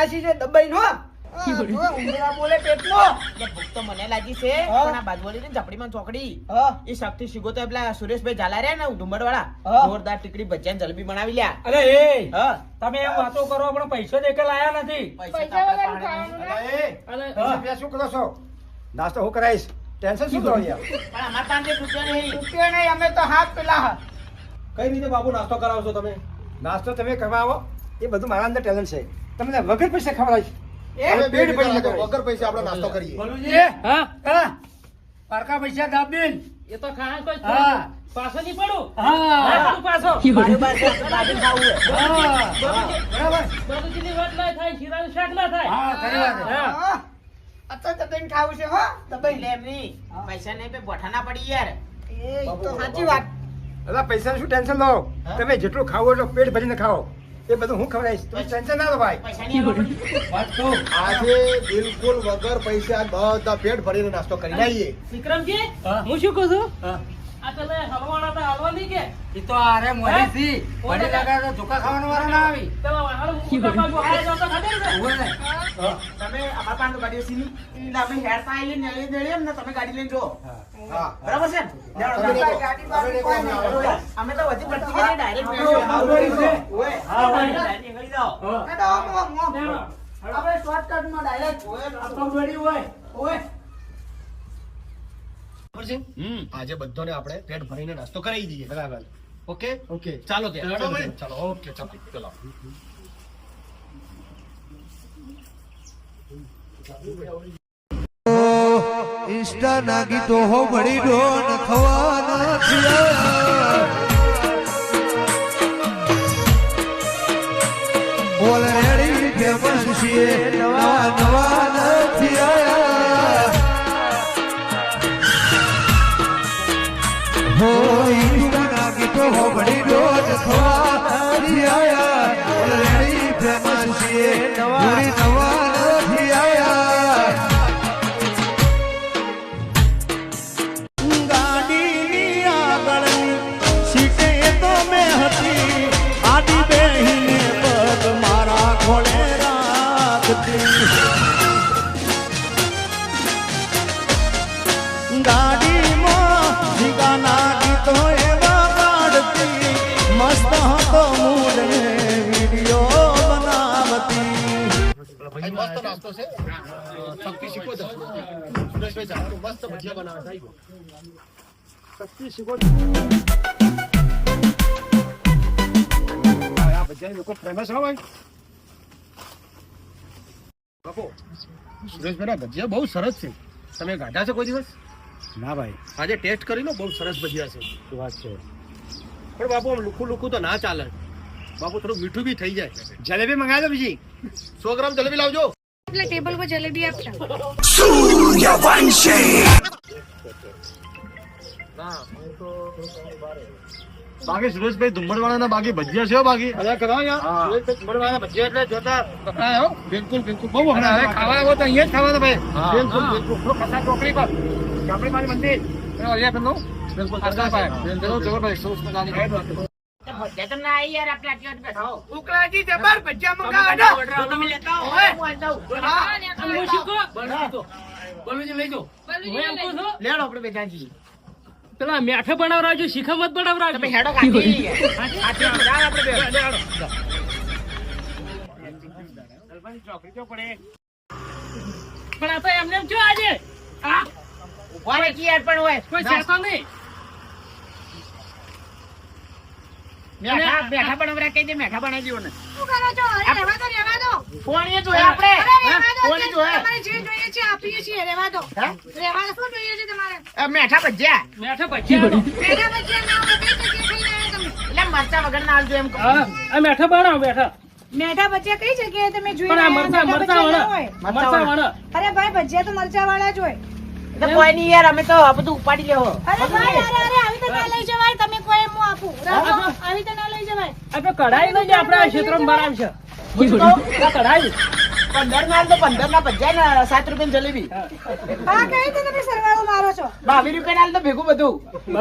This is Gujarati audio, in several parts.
નાસી છે દબાઈ નો ઉંદરા બોલે પેટનો ભૂખ તો મને લાગી છે પણ આ બાજુવાળી ને ઝપડીમાં ચોકડી એ શક્તિ શીગો તો પેલા સુરેશભાઈ ઝાલા રહ્યા ને ડુંબડ વાળા જોરદાર ટીકડી ભજીયા જલેબી બનાવી લ્યા. અરે એ તમે એમ વાતો કરો પણ પૈસો દે કે લાયા નથી. શું કરો છો? નાસ્તો હું કરાઈશ, ટેન્શન શું કરો યાર? પણ અમાર પાસે રૂપિયા નહીં અમે તો હાથ પેલા કઈ રીતે બાબુ નાસ્તો કરાવશો તમે? નાસ્તો તમે કરવા આવો એ બધું મારા અંદર ટેલેન્ટ છે. તમને વગર પૈસા ખવડાવીશ. વગર પૈસા આપણે નાસ્તો કરીએ. બોલુજી હા હા પારકા પૈસા દાબીન એ તો ખાય કોઈ પાછો નહીં પડું. હા પાછો બારોબાર છે, દાબીન ખાવું છે. બરાબર. બાબુજીની વાત ના થાય, શીરાનું શાક ના થાય. હા ખરી વાત છે. અત્યારે દબાઈને ખાવું છે હો દબાઈ લે એમની પૈસા નહીં પે બોઠા ના પડી યાર. એ તો સાચી વાત. અલા પૈસાનું શું ટેન્શન લો? તમે જેટલું ખાવો એટલું પેટ ભરીને ખાઓ. એ બધું હું ખવડાવીશ. તમે ટેન્શન ના લો ભાઈ. પૈસાની આવવા પડી. વાત કહું આજે બિલકુલ વગર પૈસા બધા પેટ ભરીને નાસ્તો કરી લઈએ. વિક્રમજી હા. હું શું કહું છું હા. આ પેલા હલવાના તો હાલવા નહીં કે ઈ તો આરે મોરી થી વડી લગા તો ધોકા ખાવાનો વારો ના આવી. પેલા વાહણ મોટા બાજુ હારે જતો ખબર છે ઉભો ને. તમે અમારા પાસે ગાડીઓ સીની અમે હેરતા આવીએ ને એ દેડે એમ ને તમે ગાડી લઈને જો. હા. બરાબર છે ને? તમે દેખો, તમે દેખો, અમે આવડે. અમે તો વધી પડતી કરીએ ડાયરેક્ટ હા, ભાઈ. આપણે શોર્ટકટમાં ડાયરેક્ટ આજે બધાને આપણે પેટ ભરીને નાસ્તો કરાવી દઈએ. બરાબર. Okay okay. ચાલો ત્યાં ચાલો. ઓકે ચાલો ચલો. ઇન્સ્ટા ના ગીતો હો ભળી ડોન ખવાના થયા ઓલરેડી ફેમસ છીએ નવા નવા નથી આયા હો ઇન્સ્ટા ના ગીતો હો ભળી ડોન ખવાના થયા ઓલરેડી ફેમસ છીએ નવા નવા નથી આયા ગાડીની આગળની સીટે તો મેં હતી આડી બેહીને પગ મારા ખોળે રાખતી ગાડીમાં જીગાના ગીતો એવા પાડતી મસ્ત હતો મૂડ ને વિડીયો બનાવતી મસ્ત નાસ્તો છે. શક્તિ શીખો તો સુરેશભાઈ જાણવાનું મસ્ત ભજીયા બનાવે થઈ ગયું. શક્તિ શીખો. આ બધા લોકો ફેમસ હોય બાપુ સુરેશભાઈના ભજીયા બહુ સરસ છે. તમે ગાઢા છે કોઈ દિવસ? ના ભાઈ. આજે ટેસ્ટ કરી લો, બહુ સરસ ભજીયા છે. શું વાત છે? પણ બાપુ આમ લુખું લુખું તો ના ચાલે. બાપુ થોડું મીઠું બી થઈ જાય. જલેબી મંગાવી દો બીજી. 100 ગ્રામ જલેબી લાવજો. એટલે ટેબલ પર જલેબી આપતા બાકી સુરેશભાઈ ધુમ્મડવાળાના બાકી ભજીયા છે હો બાકી. અરે કરાવો યાર. સુરેશભાઈ ધુમ્મડવાળાના ભજીયા એટલે જોતા પકડાય હો. બિલકુલ બિલકુલ બહુ વખણાય. હવે ખાવા આવો તો અહીંયા જ ખાવાના ભાઈ. બિલકુલ બિલકુલ. થોડો કસા ચોકડી પર ચોકડી મારી મંદિર અહીંયા પેલું બિલકુલ સરકાર પાસે જરૂર જરૂર ભાઈ. શું નાની ખાઈ ભજીયા તો ના આવી યાર આપણે આટલી વાર બેઠા હો. ઉકલાજી જબર ભજીયા મંગાવો. તમે લેતા હો. હું દઉં. અને હું શું કહું બોલુજી લઈ જાઓ. હું એમ કહું છું લેડો આપણે બેઠા છીએ. પેલા મેઠે બનાવરાજો શીખા મત બનાવરાજો. તમે હેડો કાઢી આપણે બે પણ આ તો એમને એમ જો આજે ઉભા રહી યાર પણ હોય કોઈ શેતો નહીં. બેઠા બેઠા બનાવરા કહી દે મેઠા બનાવી દો ને. શું કરો છો? અરે રહેવા દો કોણીએ જોયે આપણે અરે રહેવા દો કોણી જોયે તમારે જે જોઈએ છે આપીએ છીએ રહેવા દો હા? રહેવા શું જોઈએ છે તમારે મેઠા ભજીયા મેઠે ભજીયા મેઠા બચ્ચા ના હોય કઈ જગ્યાએ ખાઈને આવ્યા તમે એટલે મરચા વગર ના આવજો એમ કહું. હા આ મેઠા બનાવો મેઠા. મેઠા બચ્ચા કઈ જગ્યાએ તમે જોઈ પણ આ રહ્યા? મરચા મેઠા મરચા ભજીયા ના વાળા હોય. મરચા વાળા. અરે ભાઈ ભજીયા તો મરચા વાળા જ હોય. તો કોઈ નહીં યાર અમે તો આ બધું ઉપાડી લેવો. અરે ભાઈ અરે આવી તો ના લઈ જવાય તમે કોઈ હું આપું રાખો આવી તો ના લઈ જવાય આ તો કઢાઈ નો જ આપણે આ ક્ષેત્રમાં બનાવ છે. હું શું કહું? આ કઢાઈ 15 ના તો 15 ના ભજીયા ને 7 રૂપિયાની જલેબી. હા કઈ રીતે તમે સરવાળો મારો છો 22 રૂપિયા ના તો ભેગું બધું.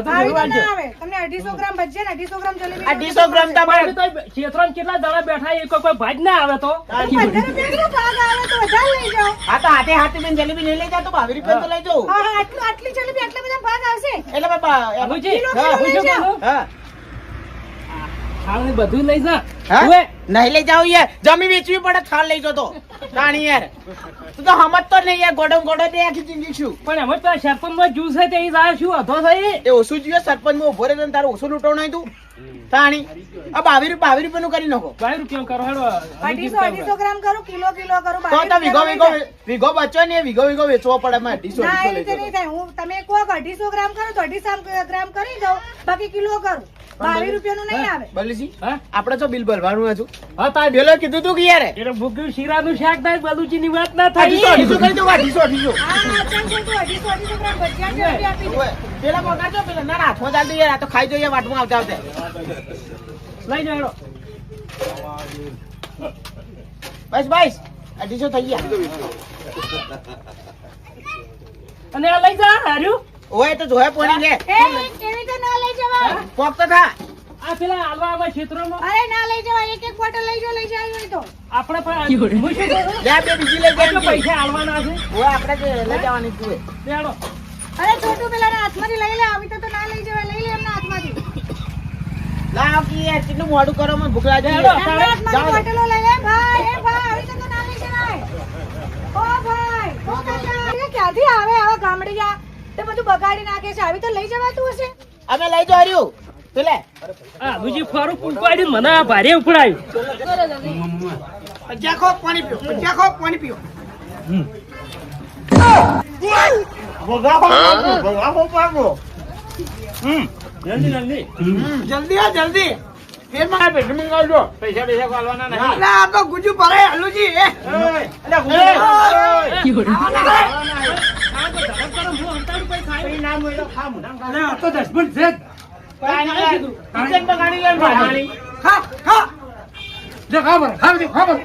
આવી તો ના આવે તમને 250 ગ્રામ ભજીયા ને 250 ગ્રામ જલેબી 250 ગ્રામ તમારે તો ક્ષેત્રમાં કેટલા દાડા બેઠા એ કોઈ ભાગ ના આવે તો 15 રૂપિયાનો ભાગ આવે તો વધારે લઈ જાઓ હા તો હાથે હાથે બેન જલેબી નહીં લઈ જા તો 22 રૂપિયા તો લઈ જાઉં. હા હા આટલી જલેબી આટલા બધા ભાગ આવશે એટલે બાબા બાબુજી, કિલો હા, કિલો લઈ જાઓ હા ખાવાનું બધું લઈ જા હા? ઓએ, નહીં લઈ જાવ યાર જમી વેચવી પડે થાળ લઈ જતો તાણી યાર તું તો સમજતો જ નહીં યાર ગોડો ગોડો તે આખી જિંદગી શું પણ અમે તો સરપંચમાં જ્યુસ છે તે જાય શું હતો થઈ એ ઓછું જોઈએ સરપંચ માં ઉભો રહે તો તારું ઓછું લૂંટો નહીં તું તાણી આ 22 રૂપિયાનું કરી નાખો 22 રૂપિયા કરો હેડો 250 ગ્રામ કરું કિલો કિલો કરું તો 22 તો રૂપિયા લઈ વીઘો બચો ને વીઘો વેચવો પડે માં 250 ના એ લઈ રીતે નહીં થાય હું તમે કહો કે 250 ગ્રામ કરો તો 250 ગ્રામ કરી દઉં બાકી કિલો કરું 22 રૂપિયાનું નહીં આવે બલીજી હા આપણે તો બિલ ભરવાનું હતું હા તાર પેલો કીધું તું કે યાર એટલે ભૂખ્યું શીરાનું શાક થાય બલુચીની વાત ના થાય 250 કરી દો 250 હા ચાલ ચાલ તું 250 ગ્રામ ભજીયા જલેબી આપી દે પેલા પગારજો પેલા ના હાથમાં ચાલતું યાર આ તો ખાઈ જોઈએ વાટમાં આવતા આવતા લઈ જાઓ હેડો બસ 250 થઈ ગયા અને આ લઈ જા હાર્યું ઓય તો જોહે પોણી લે એવી તો ના લઈ જવાય પોક તો થા આ પેલા હાલવા આવા ક્ષેત્રોમાં અરે ના લઈ જવાય એક બોટલ લઈ જાઓ લઈ જાય હોય તો આપણે પણ હું શું કરું? લે બે બીજી લઈ કેટલા જાય પૈસા હાલવાના છે ઓય આપણે જે લઈ જવાની તું એ. હેડો અરે છોટું પેલા હાથમાંથી લઈ લે આવી તો ના લઈ જવાય લઈ લે એમના હાથમાંથી લાવ કે યાર કેટલું મોડું કરો મને ભૂખ લાગી હેડો. એમના હાથમાંથી બોટલો લઈ લે ભાઈ એ ભાઈ આવી તો ના લઈ જવાય ઓ ભાઈ ઓ કાકા અરે ક્યાંથી આવે આવા ગામડિયા તે બધું બગાડી નાખે છે આવી તો લઈ જવાતું હશે અમે લઈ જવાર્યું પેલે આ બીજી ફારું ઉપાડ્યું મને આ ભારે ઉપડાયું પચાખો પાણી પીઓ જલ્દી આ જલ્દી ફેર માં પેટ મંગાવજો પૈસા કાલવાના નહીં આ તો ગુજુ ભરે હલુજી એ અલ્યા ગુજુ તો દસમન છે જો ખબર ખબર જો ખબર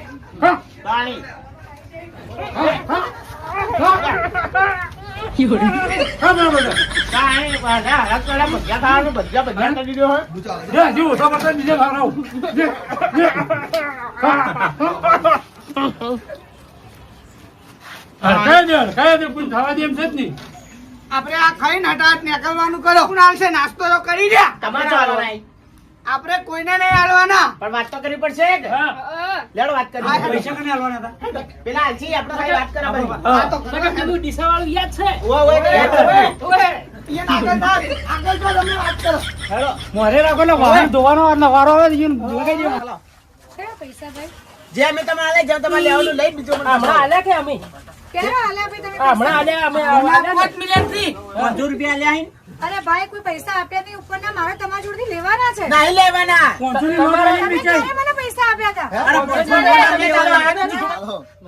નીચે ખાવ કયા દે કોઈ ખાવા દે એમ છે જ નહીં આપણે આ ખાઈને હટાટ નીકળવાનું કરો કોણ આવશે નાસ્તો તો કરી દે તમારે ચાલવાના આપણે કોઈને નહીં આલવાના પણ વાત તો કરવી પડશે કે હા લેડો વાત કરી પૈસા કને આલવાના હતા પેલા આલસી આપણે ખાલી વાત કરા ભાઈ આ તો મને કીધું ડીસાવાળું યાદ છે ઓય એ આગળ થાક, આગળ જો તમે વાત કરો હેડો મોરે રાખો ને વાહન ધોવાનો નવારો આવે છે લગાઈ દો કયા પૈસા ભાઈ જે અમે તમે આલે જેમ તમારે લેવાનું લઈ બીજો મને હમણાં આલ્યા કે અમે ક્યારે આલ્યા ભાઈ તમે હમણાં આલ્યા અમે આલ્યા 5 મિલિયન થી 500 રૂપિયા લે આઈન અરે ભાઈ કોઈ પૈસા આપ્યા નહીં ઉપરના મારે તમારા જોડેથી લેવાના છે નહીં લેવાના તમે ક્યારે મને પૈસા આપ્યા હતા અરે અમે ચાલો આયા નથી.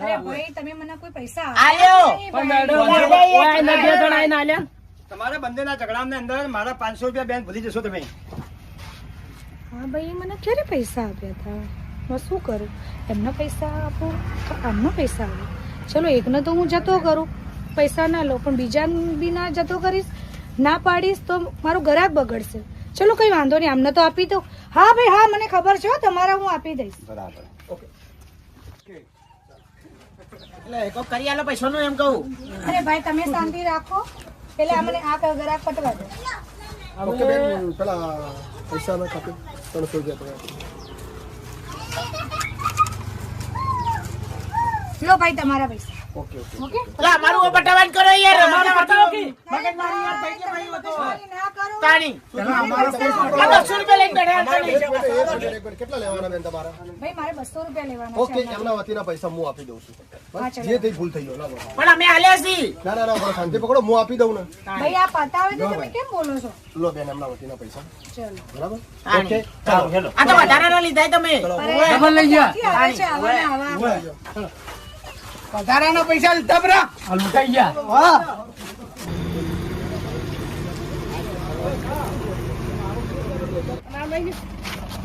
અરે ભાઈ તમે મને કોઈ પૈસા આલ્યો. આપ્યા પણ નહીં. મેડમ ઓય ના બે જણા આઈને આલ્યા તમારા બંનેના ઝઘડાની અંદર મારા 500 રૂપિયા બેન ભૂલી જશો તમે હા ભાઈ મને ક્યારે પૈસા આપ્યા હતા હું શું કરું એમના પૈસા આપું તો આમના પૈસા આપું ચલો એકનો તો હું જતો કરું પૈસા ના લો પણ બીજા બી ના જતો કરીશ ના પાડીશ તો મારું ગ્રાહક બગડશે ચલો કઈ વાંધો નહીં આમને તો આપી દો હા ભાઈ હા મને ખબર છે હો, તમારા હું આપી દઈશ એટલે એકો કરી આલો પૈસાનું એમ કહું અરે ભાઈ તમે શાંતિ રાખો પેલા મને આ ગ્રાહક પટવા દો ઓકે બેન પેલા પૈસા ના ખાતે 300 રૂપિયા લો ભાઈ તમારા પૈસા ઓકે ઓકે ઓકે એટલે અમારું પટાવાન કરો યાર અમારું બતાવો કે મગજમારી યાર થઈ ગઈ ભાઈ હતો ના કરો તાણી પેલા અમારા પૈસા આ 200 રૂપિયા લઈને બેઠા હતા ને. એક મિનિટ, કેટલા લેવાના બેન તમારા ભાઈ મારે 200 રૂપિયા લેવાના ઓકે છે એમના વતીના પૈસા હું આપી દઉં છું હા, ચલો. જે થઈ ભૂલ થઈ ગયો ના બોલો. પણ અમે આલ્યા છી ના ના ના શાંતિ પકડો હું આપી દઉં ને ભાઈ આ પતાવે તો તમે કેમ બોલો છો લો બેન એમના વતીના પૈસા ચલો બરાબર તાણી. ઓકે ચાલો હેલો આ તો વધારાના લીધા તમે ડબલ લઈ ગયા ક્યાંથી આવે છે આવા ને આવા વધારાના પૈસા લીધા બરા આ લૂંટાઈ ગયા હા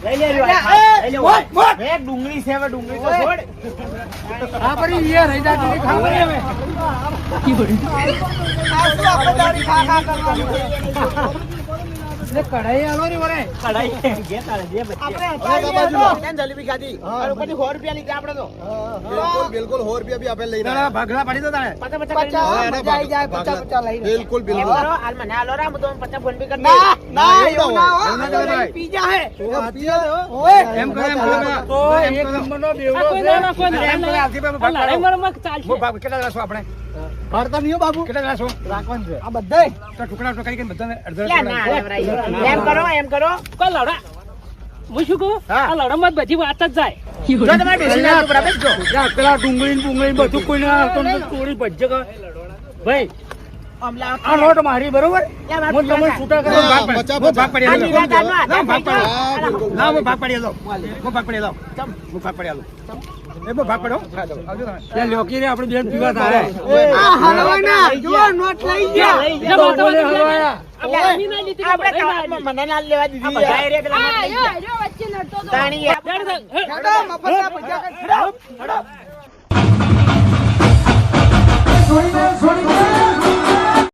લઈ લે લ્યો, અલ્યા, લઈ લે, મોટ, મોટ. હવે ડુંગળી છે, હવે ડુંગળી તો છોડ. હા પડી એ રહી જાય તો ખાવા પડે હવે. આ શું આપણે દાડી ખા ખા કરવાનું? એટલે કઢાઈ આલો ને વરે. કઢાઈ ઘે તારે જે બચ્ચે. આપણે હવે હતા બાજુ અહીંયા ત્યાં જલેબી ખાધી અને ઉપરથી 100 રૂપિયા લીધા આપણે તો બિલકુલ બિલકુલ 100 રૂપિયા બી આપણે લઈને ના, ના, ભાગલા પાડી દો તાણે. પચાસ પચાસ કરી પચાસ, નાખો. મજા આવી જાય, પચાસ પચાસ લઈને. બિલકુલ એમ બિલકુલ કરો, હાલ મને હાલો રા, હું તમને 50 ફોન પે કરી ના, દઈશ. ના, એવું એવું ના ના હોય. હો. એવું ના કરે ભાઈ. પીઝા હે. ઓય, એમ કરો, એમ કરો. તો એમ એક કરો. નંબરનો આ બેવડો કોઈ છે. ના ના કોઈ અરે એમ કરો, આવતી ભાઈ, ભાગ પાડો. લડાઈ ચાલશે હું ભાગ કેટલા લાશો આપણે? ભારતા નહીં હો બાબુ. કેટલા લાશો? રાખવાનું છે. આ બધાય. તો ટુકડા ટુકડા કરીને બધાને અડધો લ્યા, ના, લેવરાઈ. એમ કરો, એમ કરો. કોઈ લડા હું શું કહું હા. આ લડામાં બધી વાત જ જાય જો તમારે ડોશીના ટુકડા બેસજો. પેલા ડુંગળી ને બુંગળી ને બધું કોઈને ચોરી ભજ્જે કે. ભાઈ અમલા આ નોટ મારી બરોબર લ્યા, મારે હું તમને પીવા છૂટા કરો હા, ભાગ પચાસ, હું ભાગ પડી આ આલો. નિરાધારનો આધાર ના, ભાગ થઈ પડી. ગયો. હા, બિલકુલ. ના હું ભાગ પડી આલો. હું ભાગ પડી આલો. હું ભાગ પડી આલો. એ બહુ ભાગ પડ્યો. આવજો તમે. લે, લોકી રે આપણે બેન પીવા થાય. આ હલવાના. જુઓ, નોટ લઈ ગયા. લઈ તો બોલે હલવાયા. આપણે અમી ના લીધી આપણે આપણે ના લીધી. મને ના લેવા દીધી. આ બધા એરિયા પેલા નોટ લઈ ગયા. તાણી હેડો, મફતના પૈસા કાઢ. હેડો, હેડો.